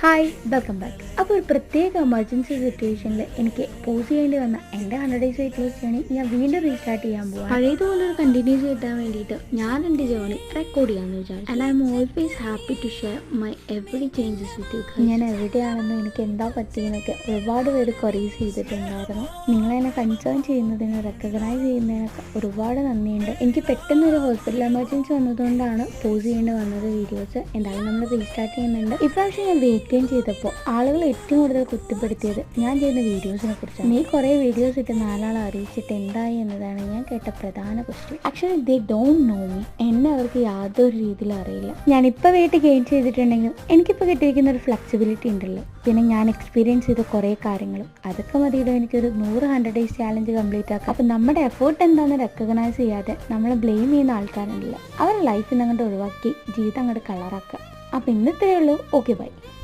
Hi welcome back. അപ്പോൾ ഒരു പ്രത്യേക എമർജൻസി സിറ്റുവേഷനിൽ എനിക്ക് പോസ് ചെയ്യേണ്ടി വന്ന എൻ്റെ 100 ഡേയ്സ് വെയിറ്റ് ലോസ് ജേണി ഞാൻ വീണ്ടും റീസ്റ്റാർട്ട് ചെയ്യാൻ പോവാം. പഴയതുപോലെ ഒരു കണ്ടിന്യൂസ് കിട്ടാൻ വേണ്ടിയിട്ട് ഞാൻ എൻ്റെ ജേണി റെക്കോർഡ് ചെയ്യാമെന്ന് വിചാരിച്ചു. And I am always happy to share my every changes with you. ഞാൻ എവിടെയാണെന്നും എനിക്ക് എന്താ പറ്റിയെന്നൊക്കെ ഒരുപാട് പേര് ക്വറീസ് ചെയ്തിട്ടുണ്ടായിരുന്നു. നിങ്ങളെന്നെ കൺസേൺ ചെയ്യുന്നതിന് റെക്കഗ്നൈസ് ചെയ്യുന്നതിനൊക്കെ ഒരുപാട് നന്ദിയുണ്ട്. എനിക്ക് പെട്ടെന്നൊരു ഹോസ്പിറ്റൽ എമർജൻസി വന്നതുകൊണ്ടാണ് പോസ് ചെയ്യേണ്ടി വന്നത് വീഡിയോസ്. എന്തായാലും നമ്മൾ റീസ്റ്റാർട്ട് ചെയ്യുന്നുണ്ട്. ഇപ്രാവശ്യം ഞാൻ വെയിറ്റ് ചെയ്തപ്പോൾ ആളുകൾ ഏറ്റവും കൂടുതൽ കുറ്റപ്പെടുത്തിയത് ഞാൻ ചെയ്യുന്ന വീഡിയോസിനെ കുറിച്ചാണ്. നീ കുറേ വീഡിയോസ് ഇട്ട് നാലാളെ അറിയിച്ചിട്ട് എന്തായി എന്നതാണ് ഞാൻ കേട്ട പ്രധാന question. Actually they don't know me. എന്നെ അവർക്ക് യാതൊരു രീതിയിലും അറിയില്ല. ഞാനിപ്പോൾ വെയിറ്റ് ഗെയിൻ ചെയ്തിട്ടുണ്ടെങ്കിൽ എനിക്കിപ്പോൾ കിട്ടിയിരിക്കുന്ന ഒരു ഫ്ലെക്സിബിലിറ്റി ഉണ്ടല്ലോ, പിന്നെ ഞാൻ എക്സ്പീരിയൻസ് ചെയ്ത കുറേ കാര്യങ്ങളും അതൊക്കെ മതിയിടോ എനിക്കൊരു 100 ഡേയ്സ് ചാലഞ്ച് കംപ്ലീറ്റ് ആക്കാം. അപ്പം നമ്മുടെ എഫേർട്ട് എന്താണെന്ന് റെക്കഗ്നൈസ് ചെയ്യാതെ നമ്മളെ ബ്ലെയിം ചെയ്യുന്ന ആൾക്കാരുണ്ടല്ലോ, അവരുടെ ലൈഫിൽ നിന്ന് അങ്ങോട്ട് ഒഴിവാക്കി ജീവിതം അങ്ങോട്ട് കളറാക്കുക. അപ്പം ഇന്നത്രയേ ഉള്ളൂ. Okay bye.